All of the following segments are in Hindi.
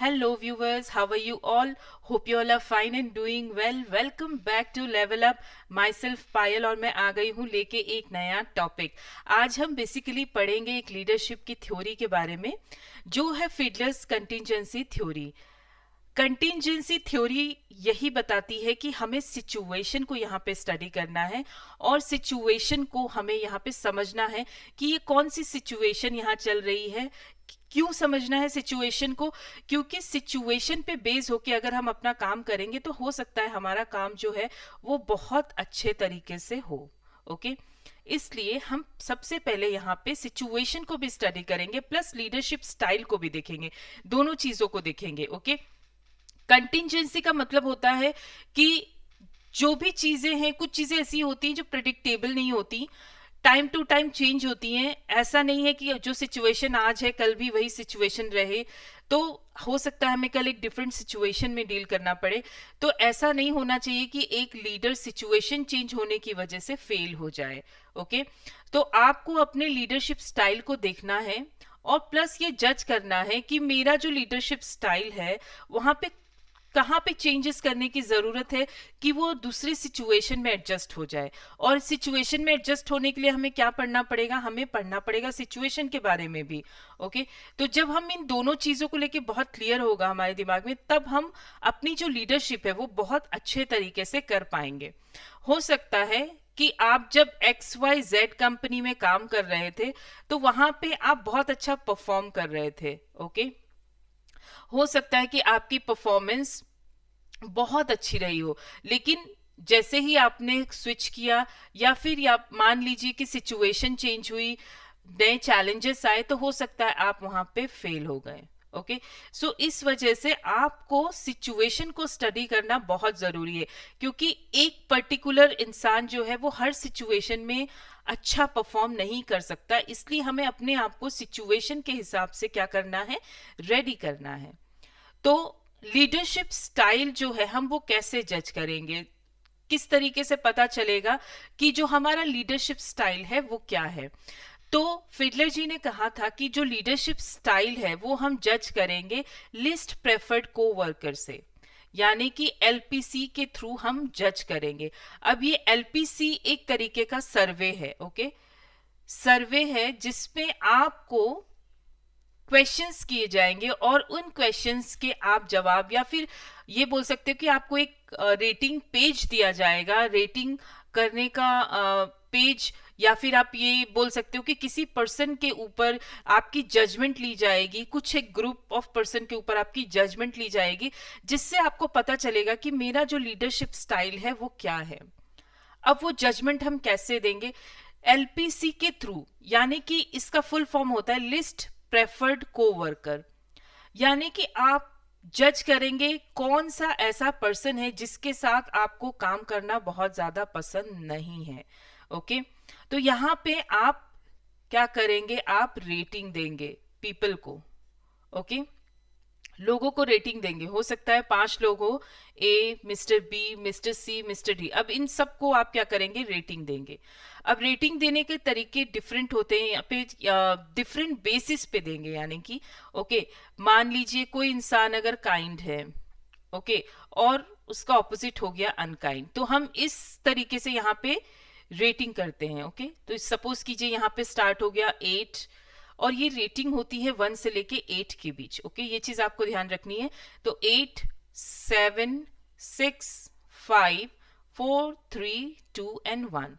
Hello viewers, how are you all? Hope you all are fine and doing well. Welcome back to Level Up. Myself पायल और मैं आ गई हूँ लेके एक नया टॉपिक. आज हम बेसिकली पढ़ेंगे एक लीडरशिप की थ्योरी के बारे में जो है फिडलर्स कंटिजेंसी थ्योरी. कंटिजेंसी थ्योरी यही बताती है कि हमें सिचुएशन को यहाँ पे स्टडी करना है और सिचुएशन को हमें यहाँ पे समझना है कि ये कौन सी सिचुएशन यहाँ चल रही है. क्यों समझना है सिचुएशन को? क्योंकि सिचुएशन पे बेस होके अगर हम अपना काम करेंगे तो हो सकता है हमारा काम जो है वो बहुत अच्छे तरीके से हो. ओके इसलिए हम सबसे पहले यहाँ पे सिचुएशन को भी स्टडी करेंगे प्लस लीडरशिप स्टाइल को भी देखेंगे. दोनों चीजों को देखेंगे. ओके कंटिजेंसी का मतलब होता है कि जो भी चीजें हैं, कुछ चीजें ऐसी होती हैं जो प्रेडिक्टेबल नहीं होती, टाइम टू टाइम चेंज होती हैं. ऐसा नहीं है कि जो सिचुएशन आज है कल भी वही सिचुएशन रहे. तो हो सकता है हमें कल एक डिफरेंट सिचुएशन में डील करना पड़े. तो ऐसा नहीं होना चाहिए कि एक लीडर सिचुएशन चेंज होने की वजह से फेल हो जाए. ओके तो आपको अपने लीडरशिप स्टाइल को देखना है और प्लस ये जज करना है कि मेरा जो लीडरशिप स्टाइल है वहां पे कहाँ पे चेंजेस करने की जरूरत है कि वो दूसरी सिचुएशन में एडजस्ट हो जाए. और सिचुएशन में एडजस्ट होने के लिए हमें क्या पढ़ना पड़ेगा? हमें पढ़ना पड़ेगा सिचुएशन के बारे में भी. ओके तो जब हम इन दोनों चीजों को लेके बहुत क्लियर होगा हमारे दिमाग में, तब हम अपनी जो लीडरशिप है वो बहुत अच्छे तरीके से कर पाएंगे. हो सकता है कि आप जब XYZ कंपनी में काम कर रहे थे तो वहां पे आप बहुत अच्छा परफॉर्म कर रहे थे. ओके हो सकता है कि आपकी परफॉर्मेंस बहुत अच्छी रही हो, लेकिन जैसे ही आपने स्विच किया या फिर आप मान लीजिए कि सिचुएशन चेंज हुई, नए चैलेंजेस आए, तो हो सकता है आप वहां पे फेल हो गए. ओके सो इस वजह से आपको सिचुएशन को स्टडी करना बहुत जरूरी है, क्योंकि एक पर्टिकुलर इंसान जो है वो हर सिचुएशन में अच्छा परफॉर्म नहीं कर सकता. इसलिए हमें अपने आप को सिचुएशन के हिसाब से क्या करना है, रेडी करना है. तो लीडरशिप स्टाइल जो है हम वो कैसे जज करेंगे, किस तरीके से पता चलेगा कि जो हमारा लीडरशिप स्टाइल है वो क्या है? तो फिडलर जी ने कहा था कि जो लीडरशिप स्टाइल है वो हम जज करेंगे लिस्ट प्रेफर्ड कोवर्कर से, यानी कि LPC के थ्रू हम जज करेंगे. अब ये LPC एक तरीके का सर्वे है. ओके सर्वे है जिसमें आपको क्वेश्चंस किए जाएंगे और उन क्वेश्चंस के आप जवाब, या फिर ये बोल सकते हो कि आपको एक रेटिंग पेज दिया जाएगा, रेटिंग करने का पेज, या फिर आप ये बोल सकते हो कि किसी पर्सन के ऊपर आपकी जजमेंट ली जाएगी, कुछ एक ग्रुप ऑफ पर्सन के ऊपर आपकी जजमेंट ली जाएगी, जिससे आपको पता चलेगा कि मेरा जो लीडरशिप स्टाइल है वो क्या है. अब वो जजमेंट हम कैसे देंगे? LPC के थ्रू, यानी कि इसका फुल फॉर्म होता है लिस्ट प्रेफर्ड कोवर्कर. यानी कि आप जज करेंगे कौन सा ऐसा पर्सन है जिसके साथ आपको काम करना बहुत ज्यादा पसंद नहीं है. ओके तो यहां पे आप क्या करेंगे, आप रेटिंग देंगे पीपल को. ओके लोगों को रेटिंग देंगे. हो सकता है 5 लोग हो, A, mister B, mister C, mister D. अब इन सबको आप क्या करेंगे, रेटिंग देंगे. अब रेटिंग देने के तरीके डिफरेंट होते हैं, यहाँ पे डिफरेंट बेसिस पे देंगे. यानी कि ओके मान लीजिए कोई इंसान अगर काइंड है, ओके और उसका ऑपोजिट हो गया अनकाइंड, तो हम इस तरीके से यहाँ पे रेटिंग करते हैं. ओके तो सपोज कीजिए यहाँ पे स्टार्ट हो गया 8 और ये रेटिंग होती है 1 से लेके 8 के बीच. ओके ये चीज आपको ध्यान रखनी है. तो 8, 7, 6, 5, 4, 3, 2 एंड 1.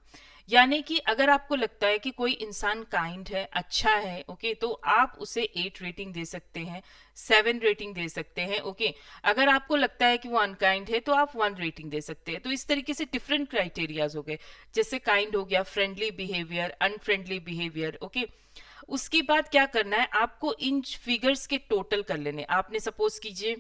यानी कि अगर आपको लगता है कि कोई इंसान काइंड है, अच्छा है, ओके तो आप उसे 8 रेटिंग दे सकते हैं, 7 रेटिंग दे सकते हैं. ओके अगर आपको लगता है कि वो अनकाइंड है तो आप 1 रेटिंग दे सकते हैं. तो इस तरीके से डिफरेंट क्राइटेरियाज हो गए. जैसे काइंड हो गया, friendly behaviour, unfriendly behaviour. Okay उसके बाद क्या करना है, आपको इन फिगर्स के टोटल कर लेने. आपने सपोज कीजिए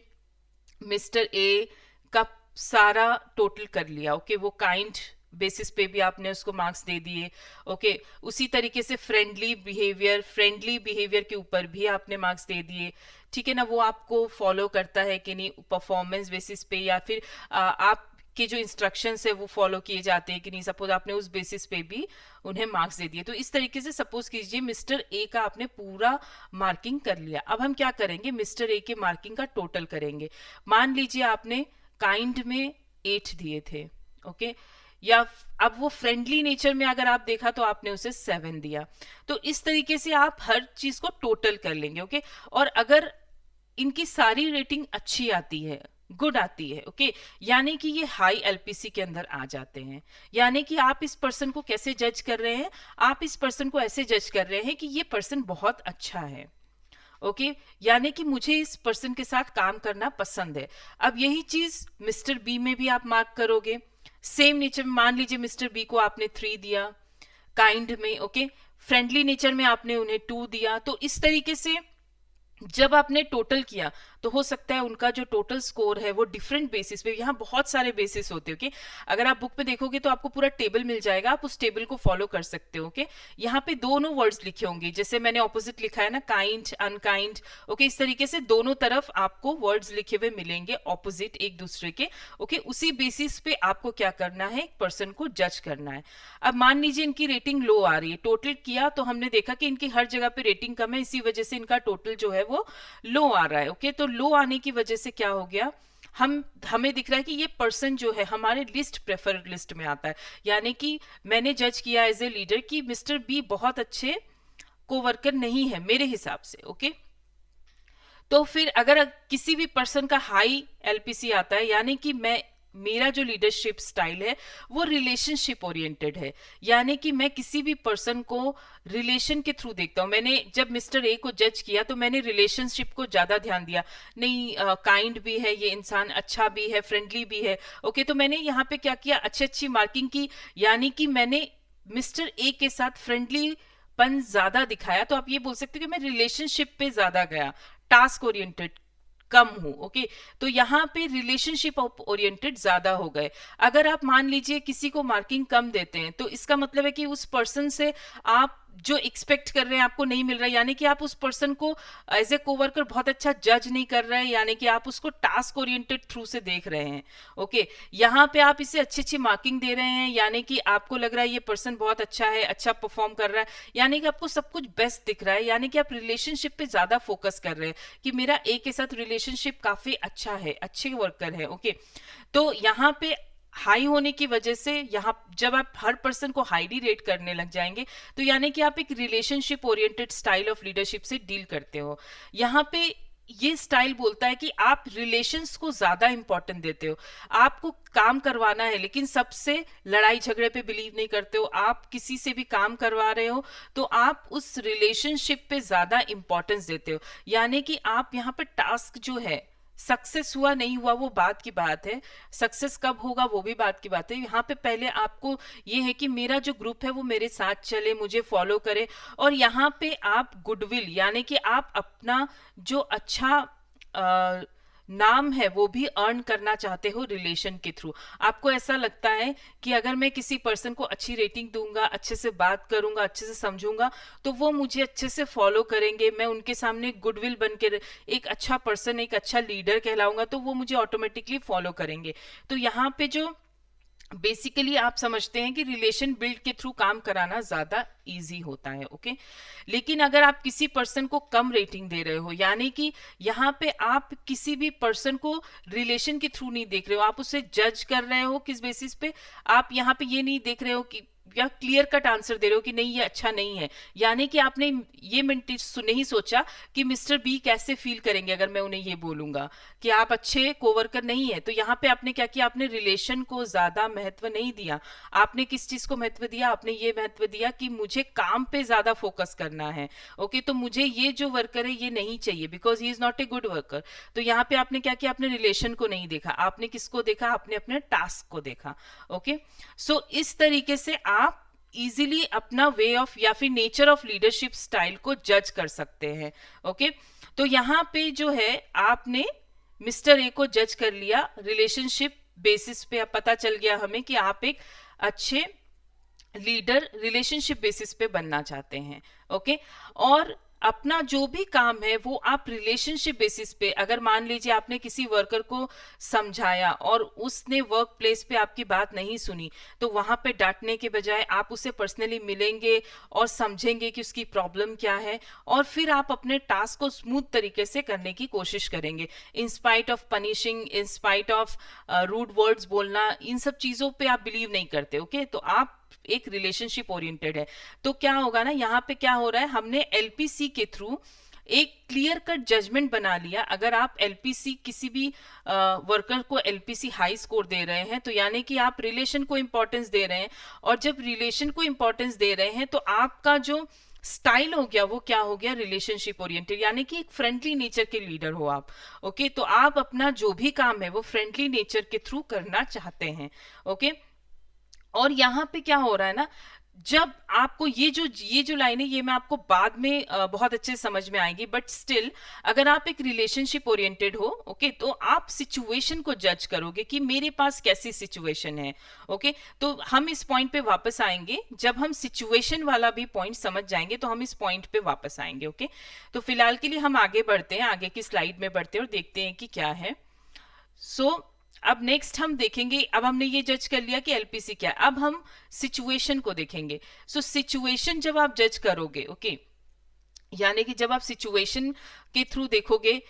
मिस्टर ए का सारा टोटल कर लिया. ओके वो काइंड बेसिस पे भी आपने उसको मार्क्स दे दिए. ओके उसी तरीके से फ्रेंडली बिहेवियर के ऊपर भी आपने मार्क्स दे दिए. ठीक है ना, वो आपको फॉलो करता है कि नहीं परफॉर्मेंस बेसिस पे, या फिर आप के जो इंस्ट्रक्शंस है वो फॉलो किए जाते हैं कि नहीं, सपोज आपने उस बेसिस पे भी उन्हें मार्क्स दे दिए। तो इस तरीके से सपोज कीजिए मिस्टर ए का आपने पूरा मार्किंग कर लिया। अब हम क्या करेंगे, मिस्टर ए के मार्किंग का टोटल करेंगे। मान लीजिए आपने काइंड में 8 दिए थे, ओके, या अब वो फ्रेंडली नेचर में अगर आप देखा तो आपने उसे 7 दिया। तो इस तरीके से आप हर चीज को टोटल कर लेंगे, ओके। और अगर इनकी सारी रेटिंग अच्छी आती है, गुड आती है, ओके, यानी कि ये हाई एलपीसी के अंदर आ जाते हैं। यानी कि आप इस पर्सन को कैसे जज कर रहे हैं, आप इस पर्सन को ऐसे जज कर रहे हैं कि ये पर्सन बहुत अच्छा है, ओके, यानी कि मुझे इस पर्सन के साथ काम करना पसंद है। अब यही चीज मिस्टर बी में भी आप मार्क करोगे, सेम नेचर में। मान लीजिए मिस्टर बी को आपने 3 दिया काइंड में, ओके, फ्रेंडली नेचर में आपने उन्हें 2 दिया। तो इस तरीके से जब आपने टोटल किया तो हो सकता है उनका जो टोटल स्कोर है वो डिफरेंट बेसिस पे, यहाँ बहुत सारे बेसिस होते हैं, ओके। अगर आप बुक में देखोगे तो आपको पूरा टेबल मिल जाएगा, आप उस टेबल को फॉलो कर सकते हो, ओके। यहाँ पे दोनों वर्ड्स लिखे होंगे, जैसे मैंने ऑपोजिट लिखा है ना, काइंड अनकाइंड, ओके, इस तरीके से दोनों तरफ आपको वर्ड्स लिखे हुए मिलेंगे ऑपोजिट एक दूसरे के, ओके। उसी बेसिस पे आपको क्या करना है, एक पर्सन को जज करना है। अब मान लीजिए इनकी रेटिंग लो आ रही है, टोटल किया तो हमने देखा कि इनकी हर जगह पे रेटिंग कम है, इसी वजह से इनका टोटल जो है वो लो आ रहा है, ओके। तो लो आने की वजह से क्या हो गया, हमें दिख रहा है कि ये पर्सन जो है हमारे लिस्ट प्रेफर्ड लिस्ट में आता है। यानी कि मैंने जज किया एज ए लीडर कि मिस्टर बी बहुत अच्छे कोवर्कर नहीं है मेरे हिसाब से, ओके। तो फिर अगर किसी भी पर्सन का हाई एलपीसी आता है, यानी कि मेरा जो लीडरशिप स्टाइल है वो रिलेशनशिप ओरिएंटेड है, यानी कि मैं किसी भी पर्सन को रिलेशन के थ्रू देखता हूं। मैंने जब मिस्टर ए को जज किया तो मैंने रिलेशनशिप को ज्यादा ध्यान दिया, नहीं काइंड भी है ये इंसान, अच्छा भी है, फ्रेंडली भी है, ओके। तो मैंने यहाँ पे क्या किया, अच्छी अच्छी मार्किंग की, यानी कि मैंने मिस्टर ए के साथ फ्रेंडली पन ज्यादा दिखाया। तो आप ये बोल सकते हो कि मैं रिलेशनशिप पे ज्यादा गया, टास्क ओरिएंटेड कम हूं, ओके। तो यहाँ पे रिलेशनशिप ओरिएंटेड ज्यादा हो गए। अगर आप मान लीजिए किसी को मार्किंग कम देते हैं तो इसका मतलब है कि उस पर्सन से आप जो एक्सपेक्ट कर रहे हैं आपको नहीं मिल रहा है, यानी कि आप उस पर्सन को एज ए कोवर्कर बहुत अच्छा जज नहीं कर रहे हैं, यानी कि आप उसको टास्क ओरिएंटेड थ्रू से देख रहे हैं, ओके। यहाँ पे आप इसे अच्छी अच्छी मार्किंग दे रहे हैं, यानी कि आपको लग रहा है ये पर्सन बहुत अच्छा है, अच्छा परफॉर्म कर रहा है, यानी कि आपको सब कुछ बेस्ट दिख रहा है, यानी कि आप रिलेशनशिप पे ज्यादा फोकस कर रहे हैं कि मेरा ए के साथ रिलेशनशिप काफी अच्छा है, अच्छे वर्कर है, ओके। तो यहाँ पे हाई होने की वजह से यहाँ जब आप हर पर्सन को हाईली रेट करने लग जाएंगे तो यानी कि आप एक relationship oriented style of leadership से डील करते हो। यहाँ पे ये स्टाइल बोलता है कि आप रिलेशंस को ज्यादा इंपॉर्टेंट देते हो, आपको काम करवाना है लेकिन सबसे लड़ाई झगड़े पे बिलीव नहीं करते हो। आप किसी से भी काम करवा रहे हो तो आप उस रिलेशनशिप पे ज्यादा इंपॉर्टेंस देते हो, यानी कि आप यहाँ पे टास्क जो है सक्सेस हुआ नहीं हुआ वो बात की बात है, सक्सेस कब होगा वो भी बात की बात है। यहाँ पे पहले आपको ये है कि मेरा जो ग्रुप है वो मेरे साथ चले, मुझे फॉलो करे, और यहाँ पे आप गुडविल यानी कि आप अपना जो अच्छा नाम है वो भी अर्न करना चाहते हो रिलेशन के थ्रू। आपको ऐसा लगता है कि अगर मैं किसी पर्सन को अच्छी रेटिंग दूंगा, अच्छे से बात करूंगा, अच्छे से समझूंगा तो वो मुझे अच्छे से फॉलो करेंगे, मैं उनके सामने गुडविल बन के एक अच्छा पर्सन, एक अच्छा लीडर कहलाऊंगा, तो वो मुझे ऑटोमेटिकली फॉलो करेंगे। तो यहाँ पे जो बेसिकली आप समझते हैं कि रिलेशन बिल्ड के थ्रू काम कराना ज्यादा इजी होता है, ओके। लेकिन अगर आप किसी पर्सन को कम रेटिंग दे रहे हो, यानी कि यहाँ पे आप किसी भी पर्सन को रिलेशन के थ्रू नहीं देख रहे हो, आप उसे जज कर रहे हो किस बेसिस पे, आप यहाँ पे ये नहीं देख रहे हो कि या क्लियर कट आंसर दे रहे हो कि नहीं ये अच्छा नहीं है, यानी कि आपने ये नहीं सोचा कि मिस्टर बी कैसे फील करेंगे अगर मैं उन्हें ये बोलूंगा कि आप अच्छे कोवर्कर नहीं है। तो यहाँ पे आपने क्या किया, आपने रिलेशन को ज्यादा महत्व नहीं दिया, आपने किस चीज को महत्व दिया, आपने ये महत्व दिया कि मुझे काम पे ज्यादा फोकस करना है, ओके। तो मुझे ये जो वर्कर है ये नहीं चाहिए because he is not a good worker. तो यहाँ पे आपने क्या किया, आपने रिलेशन को नहीं देखा, आपने किसको देखा, आपने अपने टास्क को देखा, ओके। सो इस तरीके से आप इजीली अपना वे ऑफ या फिर नेचर ऑफ लीडरशिप स्टाइल को जज कर सकते हैं, ओके। तो यहाँ पे जो है आपने मिस्टर ए को जज कर लिया, रिलेशनशिप बेसिस पे अब पता चल गया हमें कि आप एक अच्छे लीडर रिलेशनशिप बेसिस पे बनना चाहते हैं, ओके। और अपना जो भी काम है वो आप रिलेशनशिप बेसिस पे, अगर मान लीजिए आपने किसी वर्कर को समझाया और उसने वर्क प्लेस पे आपकी बात नहीं सुनी, तो वहां पे डांटने के बजाय आप उसे पर्सनली मिलेंगे और समझेंगे कि उसकी प्रॉब्लम क्या है, और फिर आप अपने टास्क को स्मूथ तरीके से करने की कोशिश करेंगे, in spite of punishing, in spite of rude words बोलना, इन सब चीजों पे आप बिलीव नहीं करते। ओके, तो आप एक रिलेशनशिप ओरिएंटेड है। तो क्या होगा ना, यहाँ पे क्या हो रहा है, हमने एलपीसी के थ्रू एक क्लियर कट जजमेंट बना लिया। अगर आप एलपीसी किसी भी वर्कर को एलपीसी हाई स्कोर दे रहे हैं, तो यानी कि आप रिलेशन को इंपॉर्टेंस दे रहे हैं, और जब रिलेशन को इंपॉर्टेंस दे रहे हैं तो आपका जो स्टाइल हो गया वो क्या हो गया, रिलेशनशिप ओरिएंटेड, यानी कि एक फ्रेंडली नेचर के लीडर हो आप। ओके, तो आप अपना जो भी काम है वो फ्रेंडली नेचर के थ्रू करना चाहते हैं। ओके, और यहाँ पे क्या हो रहा है ना, जब आपको ये जो लाइनें, ये मैं आपको बाद में बहुत अच्छे समझ में आएगी, बट स्टिल अगर आप एक रिलेशनशिप ओरिएंटेड हो, ओके, तो आप सिचुएशन को जज करोगे कि मेरे पास कैसी सिचुएशन है। ओके, तो हम इस पॉइंट पे वापस आएंगे, जब हम सिचुएशन वाला भी पॉइंट समझ जाएंगे तो हम इस पॉइंट पे वापस आएंगे। ओके, तो फिलहाल के लिए हम आगे बढ़ते हैं, आगे की स्लाइड में बढ़ते हैं और देखते हैं कि क्या है। अब नेक्स्ट हम देखेंगे, अब हमने ये जज कर लिया कि एलपीसी क्या है, अब हम सिचुएशन को देखेंगे। सिचुएशन जब आप जज करोगे, ओके, यानी कि जब आप सिचुएशन के थ्रू देखोगे,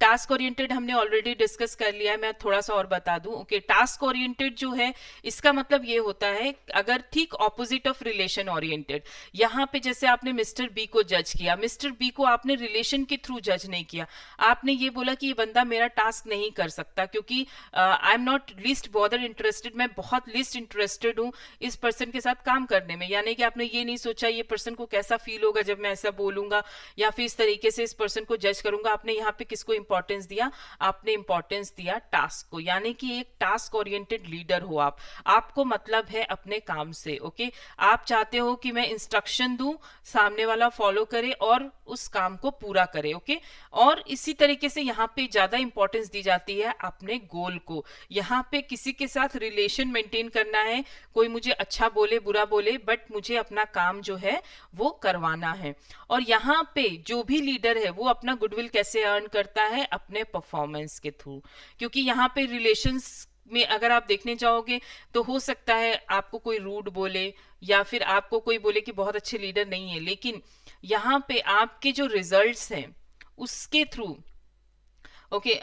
टास्क ओरिएंटेड हमने ऑलरेडी डिस्कस कर लिया है, मैं थोड़ा सा और बता दूं। ओके, टास्क ओरिएंटेड जो है इसका मतलब ये होता है, अगर ठीक ऑपोजिट ऑफ रिलेशन ओरिएंटेड, यहाँ पे जैसे आपने मिस्टर बी को जज किया, मिस्टर बी को आपने रिलेशन के थ्रू जज नहीं किया, आपने ये बोला कि ये बंदा मेरा टास्क नहीं कर सकता क्योंकि I am not least bother interested, मैं बहुत लीस्ट इंटरेस्टेड हूँ इस पर्सन के साथ काम करने में, यानी कि आपने ये नहीं सोचा ये पर्सन को कैसा फील होगा जब मैं ऐसा बोलूंगा या फिर इस तरीके से इस पर्सन को जज करूंगा। आपने यहाँ पे किसको इंपॉर्टेंस दिया, आपने इंपॉर्टेंस दिया टास्क को, यानी कि एक टास्क ओरिएंटेड लीडर हो आप, आपको मतलब है अपने काम से। ओके, आप चाहते हो कि मैं इंस्ट्रक्शन दूं, सामने वाला फॉलो करे और उस काम को पूरा करे। ओके, और इसी तरीके से यहाँ पे ज्यादा इंपॉर्टेंस दी जाती है अपने गोल को, यहाँ पे किसी के साथ रिलेशन मेंटेन करना है, कोई मुझे अच्छा बोले बुरा बोले, बट मुझे अपना काम जो है वो करवाना है। और यहाँ पे जो भी लीडर है वो अपना गुडविल कैसे अर्न करता है, अपने परफॉर्मेंस के थ्रू, क्योंकि यहाँ पे रिलेशंस में अगर आप देखने जाओगे तो हो सकता है आपको कोई रूड बोले या फिर आपको कोई बोले कि बहुत अच्छे लीडर नहीं है, लेकिन यहाँ पे आपके जो रिजल्ट्स हैं उसके थ्रू, ओके,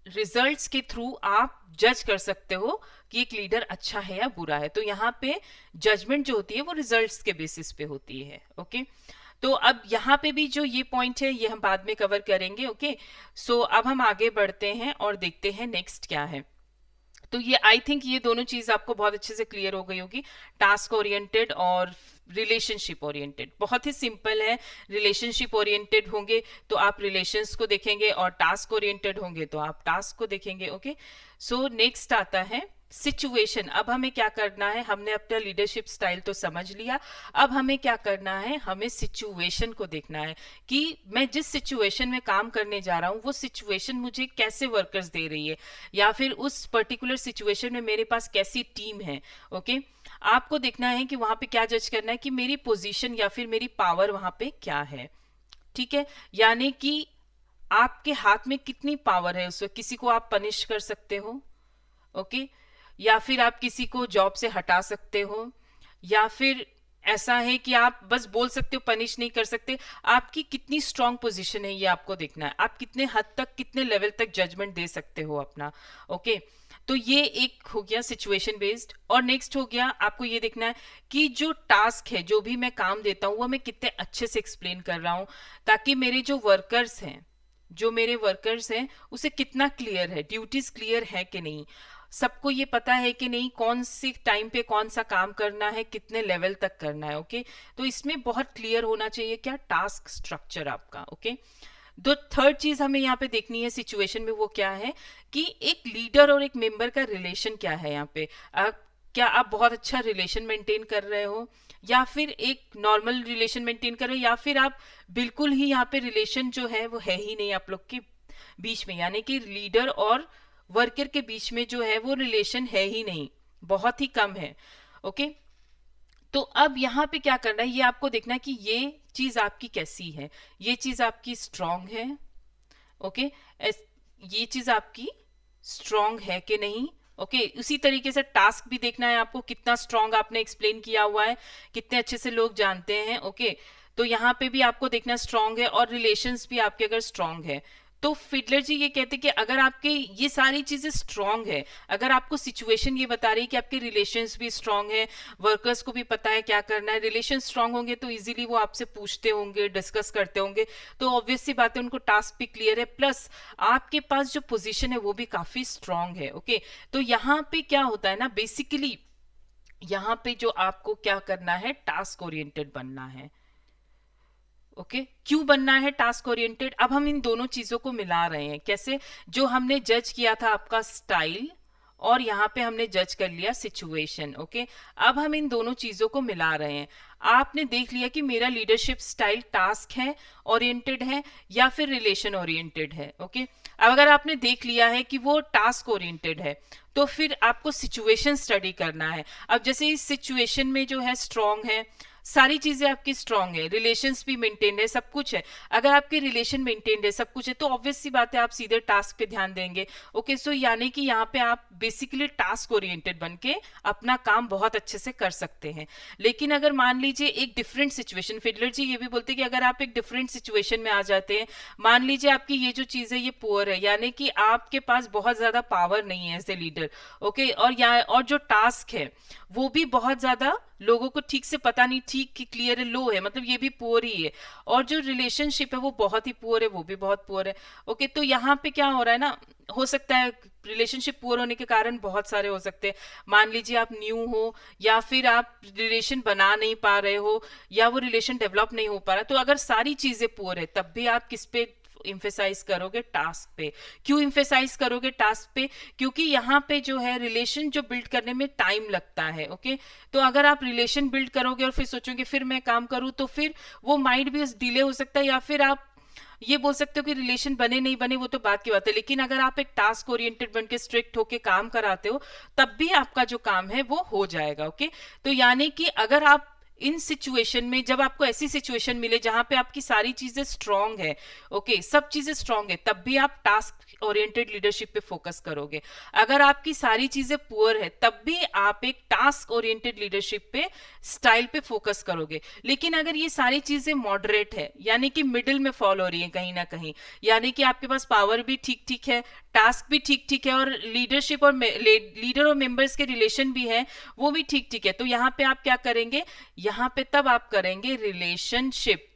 रिजल्ट्स के थ्रू आप जज कर सकते हो कि एक लीडर अच्छा है या बुरा है। तो यहाँ पे जजमेंट जो होती है वो रिजल्ट्स के बेसिस पे होती है। ओके, तो अब यहाँ पे भी जो ये पॉइंट है ये हम बाद में कवर करेंगे। ओके, अब हम आगे बढ़ते हैं और देखते हैं नेक्स्ट क्या है। तो ये आई थिंक ये दोनों चीज आपको बहुत अच्छे से क्लियर हो गई होगी, टास्क ओरिएंटेड और रिलेशनशिप ओरिएंटेड। बहुत ही सिंपल है, रिलेशनशिप ओरिएंटेड होंगे तो आप रिलेशंस को देखेंगे और टास्क ओरिएंटेड होंगे तो आप टास्क को देखेंगे। ओके, नेक्स्ट आता है सिचुएशन। अब हमें क्या करना है, हमने अपना लीडरशिप स्टाइल तो समझ लिया, अब हमें क्या करना है, हमें सिचुएशन को देखना है कि मैं जिस सिचुएशन में काम करने जा रहा हूँ वो सिचुएशन मुझे कैसे वर्कर्स दे रही है, या फिर उस पर्टिकुलर सिचुएशन में मेरे पास कैसी टीम है। ओके, आपको देखना है कि वहां पे क्या जज करना है कि मेरी पोजीशन या फिर मेरी पावर वहां पे क्या है। ठीक है, यानी कि आपके हाथ में कितनी पावर है, उस वक्त किसी को आप पनिश कर सकते हो, ओके, या फिर आप किसी को जॉब से हटा सकते हो, या फिर ऐसा है कि आप बस बोल सकते हो, पनिश नहीं कर सकते। आपकी कितनी स्ट्रांग पोजीशन है ये आपको देखना है, आप कितने हद तक, कितने लेवल तक जजमेंट दे सकते हो अपना। ओके, तो ये एक हो गया सिचुएशन बेस्ड। और नेक्स्ट हो गया आपको ये देखना है कि जो टास्क है, जो भी मैं काम देता हूँ वो मैं कितने अच्छे से एक्सप्लेन कर रहा हूँ, ताकि मेरे जो वर्कर्स हैं उसे कितना क्लियर है, ड्यूटीज क्लियर है कि नहीं, सबको ये पता है कि नहीं कौन से टाइम पे कौन सा काम करना है, कितने लेवल तक करना है। ओके, तो इसमें बहुत क्लियर होना चाहिए क्या, टास्क स्ट्रक्चर आपका। ओके, दो थर्ड चीज हमें यहाँ पे देखनी है सिचुएशन में, वो क्या है कि एक लीडर और एक मेंबर का रिलेशन क्या है यहाँ पे। क्या आप बहुत अच्छा रिलेशन मेंटेन कर रहे हो, या फिर एक नॉर्मल रिलेशन मेंटेन कर रहे हो, या फिर आप बिल्कुल ही यहाँ पे रिलेशन जो है वो है ही नहीं आप लोग के बीच में, यानी कि लीडर और वर्कर के बीच में जो है वो रिलेशन है ही नहीं, बहुत ही कम है। ओके, तो अब यहाँ पे क्या करना है, ये आपको देखना है कि ये चीज आपकी कैसी है, ये चीज आपकी स्ट्रांग है, ओके, ये चीज आपकी स्ट्रांग है कि नहीं, ओके। उसी तरीके से टास्क भी देखना है आपको, कितना स्ट्रांग आपने एक्सप्लेन किया हुआ है, कितने अच्छे से लोग जानते हैं, ओके। तो यहाँ पे भी आपको देखना स्ट्रांग है, और रिलेशंस भी आपके अगर स्ट्रांग है, तो फिडलर जी ये कहते हैं कि अगर आपके ये सारी चीजें स्ट्रांग है, अगर आपको सिचुएशन ये बता रही है कि आपके रिलेशंस भी स्ट्रांग है, वर्कर्स को भी पता है क्या करना है, रिलेशन स्ट्रांग होंगे तो इजीली वो आपसे पूछते होंगे, डिस्कस करते होंगे, तो ऑब्वियस सी बात है उनको टास्क भी क्लियर है, प्लस आपके पास जो पोजीशन है वो भी काफी स्ट्रांग है, ओके। तो यहाँ पे क्या होता है ना, बेसिकली यहाँ पे जो आपको क्या करना है, टास्क ओरिएंटेड बनना है, ओके। क्यों बनना है टास्क ओरिएंटेड, अब हम इन दोनों चीजों को मिला रहे हैं, कैसे, जो हमने जज किया था आपका स्टाइल, और यहाँ पे हमने जज कर लिया सिचुएशन, ओके। अब हम इन दोनों चीजों को मिला रहे हैं, आपने देख लिया कि मेरा लीडरशिप स्टाइल टास्क है ओरिएंटेड है या फिर रिलेशन ओरिएंटेड है, ओके। अब अगर आपने देख लिया है कि वो टास्क ओरिएंटेड है, तो फिर आपको सिचुएशन स्टडी करना है। अब जैसे इस सिचुएशन में जो है स्ट्रांग है, सारी चीजें आपकी स्ट्रांग है, रिलेशंस भी मेंटेन है, सब कुछ है, अगर आपके रिलेशन मेंटेन है, सब कुछ है, तो ऑब्वियस सी बात है आप सीधे टास्क पे ध्यान देंगे, ओके। सो यानी कि यहाँ पे आप बेसिकली टास्क ओरिएंटेड बन के अपना काम बहुत अच्छे से कर सकते हैं। लेकिन अगर मान लीजिए एक डिफरेंट सिचुएशन, फिडलर जी ये भी बोलते हैं कि अगर आप एक डिफरेंट सिचुएशन में आ जाते हैं, मान लीजिए आपकी ये जो चीज है ये पुअर है, यानी कि आपके पास बहुत ज्यादा पावर नहीं है एज ए लीडर, ओके, और जो टास्क है वो भी बहुत ज्यादा लोगों को ठीक से पता नहीं, ठीक क्लियर है, लो है, मतलब ये भी पुअर ही है, और जो रिलेशनशिप है वो बहुत ही पुअर है, वो भी बहुत पुअर है, ओके। तो यहाँ पे क्या हो रहा है ना, हो सकता है रिलेशनशिप पुअर होने के कारण बहुत सारे हो सकते हैं, मान लीजिए आप न्यू हो, या फिर आप रिलेशन बना नहीं पा रहे हो, या वो रिलेशन डेवलप नहीं हो पा रहा, तो अगर सारी चीजें पुअर है तब भी आप किस पे इम्फेसाइज करोगे, टास्क पे। क्यों इम्फेसाइज करोगे टास्क पे, क्योंकि यहाँ पे जो है रिलेशन जो बिल्ड करने में टाइम लगता है, ओके। तो अगर आप रिलेशन बिल्ड करोगे और फिर सोचोगे फिर मैं काम करूं, तो फिर वो माइंड भी डिले हो सकता है, या फिर आप ये बोल सकते हो कि रिलेशन बने नहीं बने वो तो बात की बात है, लेकिन अगर आप एक टास्क ओरिएंटेड बन के स्ट्रिक्ट होके काम कराते हो, तब भी आपका जो काम है वो हो जाएगा, ओके। तो यानी कि अगर आप इन सिचुएशन में, जब आपको ऐसी सिचुएशन मिले जहां पे आपकी सारी चीजें स्ट्रांग है, ओके, सब चीजें स्ट्रांग है, तब भी आप टास्क ओरिएंटेड लीडरशिप पे फोकस करोगे। अगर आपकी सारी चीजें पुअर है तब भी आप एक टास्क ओरिएंटेड लीडरशिप पे, स्टाइल पे फोकस करोगे। लेकिन अगर ये सारी चीजें मॉडरेट है, यानी कि मिडिल में फॉल हो रही है कहीं ना कहीं, यानी कि आपके पास पावर भी ठीक ठीक है, टास्क भी ठीक ठीक है, और लीडरशिप और लीडर और मेंबर्स के रिलेशन भी है वो भी ठीक ठीक है, तो यहाँ पे आप क्या करेंगे, यहाँ पे तब आप करेंगे रिलेशनशिप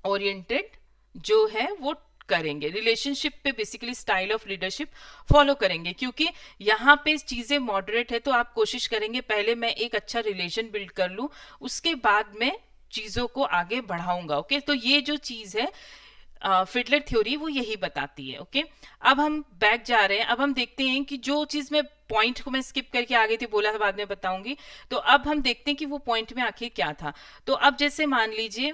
ओरिएंटेड जो है वो करेंगे, रिलेशनशिप पे basically style of leadership follow करेंगे, क्योंकि यहाँ पे चीजें मॉडरेट है, तो आप कोशिश करेंगे पहले मैं एक अच्छा रिलेशन बिल्ड कर लूं, उसके बाद मैं चीजों को आगे बढ़ाऊंगा, ओके। तो ये जो चीज है फिडलर थ्योरी वो यही बताती है, ओके। अब हम बैक जा रहे हैं, अब हम देखते हैं कि जो चीज मैं पॉइंट को मैं स्किप करके आ गई थी, बोला था बाद में बताऊंगी, तो अब हम देखते हैं कि वो पॉइंट में आखिर क्या था। तो अब जैसे मान लीजिए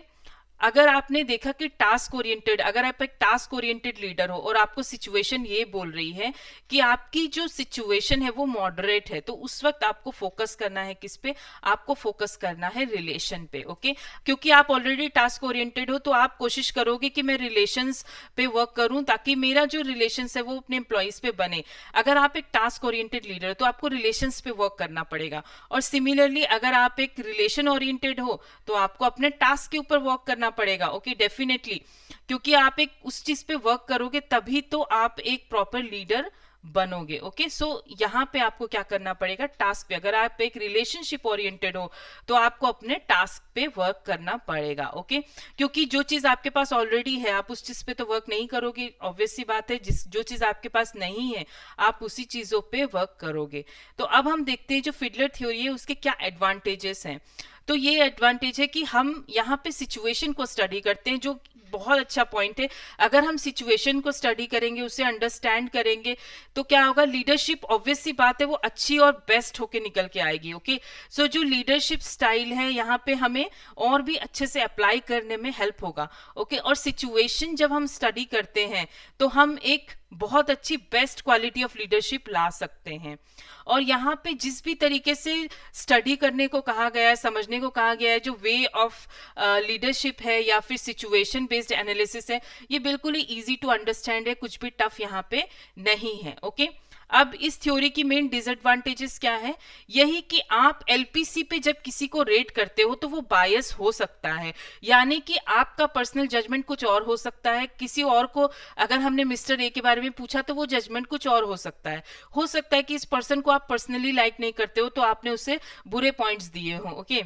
अगर आपने देखा कि टास्क ओरिएंटेड, अगर आप एक टास्क ओरिएंटेड लीडर हो और आपको सिचुएशन ये बोल रही है कि आपकी जो सिचुएशन है वो मॉडरेट है, तो उस वक्त आपको फोकस करना है किस पे, आपको फोकस करना है रिलेशन पे, ओके। क्योंकि आप ऑलरेडी टास्क ओरिएंटेड हो, तो आप कोशिश करोगे कि मैं रिलेशंस पे वर्क करूं ताकि मेरा जो रिलेशंस है वो अपने एम्प्लॉइज पे बने। अगर आप एक टास्क ओरिएंटेड लीडर हो तो आपको रिलेशंस पे वर्क करना पड़ेगा, और सिमिलरली अगर आप एक रिलेशन ओरिएंटेड हो तो आपको अपने टास्क के ऊपर वर्क करना पड़ेगा, ओके, डेफिनेटली, क्योंकि आप एक उस चीज पे वर्क करोगे तभी तो आप एक प्रॉपर लीडर बनोगे, ओके। सो यहाँ पे आपको क्या करना पड़ेगा, टास्क पे, अगर आप एक रिलेशनशिप ओरिएंटेड हो तो आपको अपने टास्क पे वर्क करना पड़ेगा, ओके। क्योंकि जो चीज आपके पास ऑलरेडी है आप उस चीज पे तो वर्क नहीं करोगे, ऑब्वियस सी बात है, जो चीज आपके पास नहीं है आप उसी चीजों पे वर्क करोगे। तो अब हम देखते हैं जो फिडलर थ्योरी है उसके क्या एडवांटेजेस हैं। तो ये एडवांटेज है कि हम यहाँ पे सिचुएशन को स्टडी करते हैं, जो बहुत अच्छा पॉइंट है। अगर हम सिचुएशन को स्टडी करेंगे, उसे अंडरस्टैंड करेंगे, तो क्या होगा, लीडरशिप ऑब्वियस सी बात है वो अच्छी और बेस्ट होके निकल के आएगी, ओके। सो जो लीडरशिप स्टाइल है यहाँ पे हमें और भी अच्छे से अप्लाई करने में हेल्प होगा, ओके। और सिचुएशन जब हम स्टडी करते हैं तो हम एक बहुत अच्छी बेस्ट क्वालिटी ऑफ लीडरशिप ला सकते हैं। और यहाँ पे जिस भी तरीके से स्टडी करने को कहा गया है, समझने को कहा गया है, जो वे ऑफ लीडरशिप है या फिर सिचुएशन बेस्ड एनालिसिस है, ये बिल्कुल ही इजी टू अंडरस्टैंड है, कुछ भी टफ यहाँ पे नहीं है। ओके, अब इस थ्योरी की मेन डिसएडवांटेजेस क्या है? यही कि आप एलपीसी पे जब किसी को रेट करते हो तो वो बायस हो सकता है, यानी कि आपका पर्सनल जजमेंट कुछ और हो सकता है, किसी और को अगर हमने मिस्टर ए के बारे में पूछा तो वो जजमेंट कुछ और हो सकता है। हो सकता है कि इस पर्सन को आप पर्सनली लाइक नहीं करते हो तो आपने उसे बुरे पॉइंट्स दिए हो। ओके,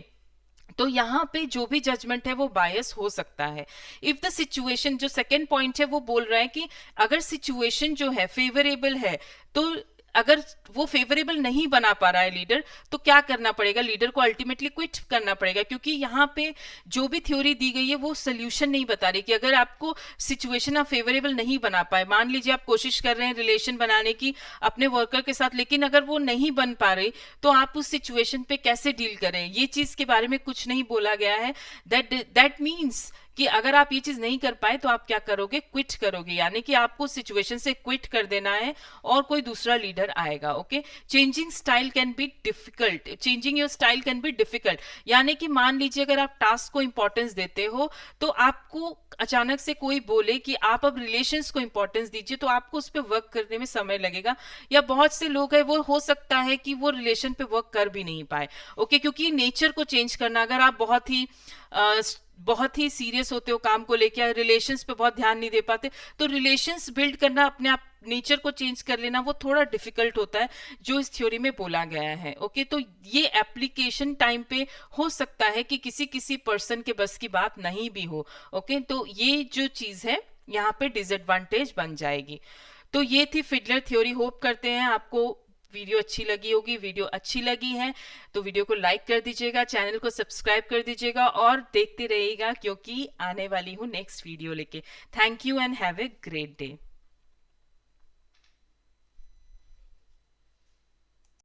तो यहाँ पे जो भी जजमेंट है वो बायस हो सकता है। इफ द सिचुएशन, जो सेकेंड पॉइंट है वो बोल रहा है कि अगर सिचुएशन जो है फेवरेबल है, तो अगर वो फेवरेबल नहीं बना पा रहा है लीडर, तो क्या करना पड़ेगा? लीडर को अल्टीमेटली क्विट करना पड़ेगा, क्योंकि यहाँ पे जो भी थ्योरी दी गई है वो सोल्यूशन नहीं बता रही कि अगर आपको सिचुएशन आप फेवरेबल नहीं बना पाए, मान लीजिए आप कोशिश कर रहे हैं रिलेशन बनाने की अपने वर्कर के साथ, लेकिन अगर वो नहीं बन पा रही तो आप उस सिचुएशन पे कैसे डील करें, ये चीज के बारे में कुछ नहीं बोला गया है। दैट मीन्स कि अगर आप ये चीज नहीं कर पाए तो आप क्या करोगे? क्विट करोगे, यानी कि आपको सिचुएशन से क्विट कर देना है और कोई दूसरा लीडर आएगा। Okay, changing style can be difficult, changing your style can be difficult, यानी कि मान लीजिए अगर आप टास्क को इंपॉर्टेंस देते हो तो आपको अचानक से कोई बोले कि आप अब रिलेशंस को इंपॉर्टेंस दीजिए, तो आपको उस पर वर्क करने में समय लगेगा। या बहुत से लोग हैं वो हो सकता है कि वो रिलेशन पे वर्क कर भी नहीं पाए। ओके, क्योंकि नेचर को चेंज करना, अगर आप बहुत ही सीरियस होते हो काम को लेकर, रिलेशंस पे बहुत ध्यान नहीं दे पाते, तो रिलेशंस बिल्ड करना, अपने आप नेचर को चेंज कर लेना, वो थोड़ा डिफिकल्ट होता है, जो इस थ्योरी में बोला गया है। ओके, तो ये एप्लीकेशन टाइम पे हो सकता है कि किसी किसी पर्सन के बस की बात नहीं भी हो। ओके, तो ये जो चीज है यहाँ पे डिसएडवांटेज बन जाएगी। तो ये थी फिडलर थ्योरी। होप करते हैं आपको वीडियो अच्छी लगी होगी। वीडियो अच्छी लगी है तो वीडियो को लाइक कर दीजिएगा, चैनल को सब्सक्राइब कर दीजिएगा और देखते रहिएगा, क्योंकि आने वाली हूँ नेक्स्ट वीडियो लेके। Thank you and have a great day.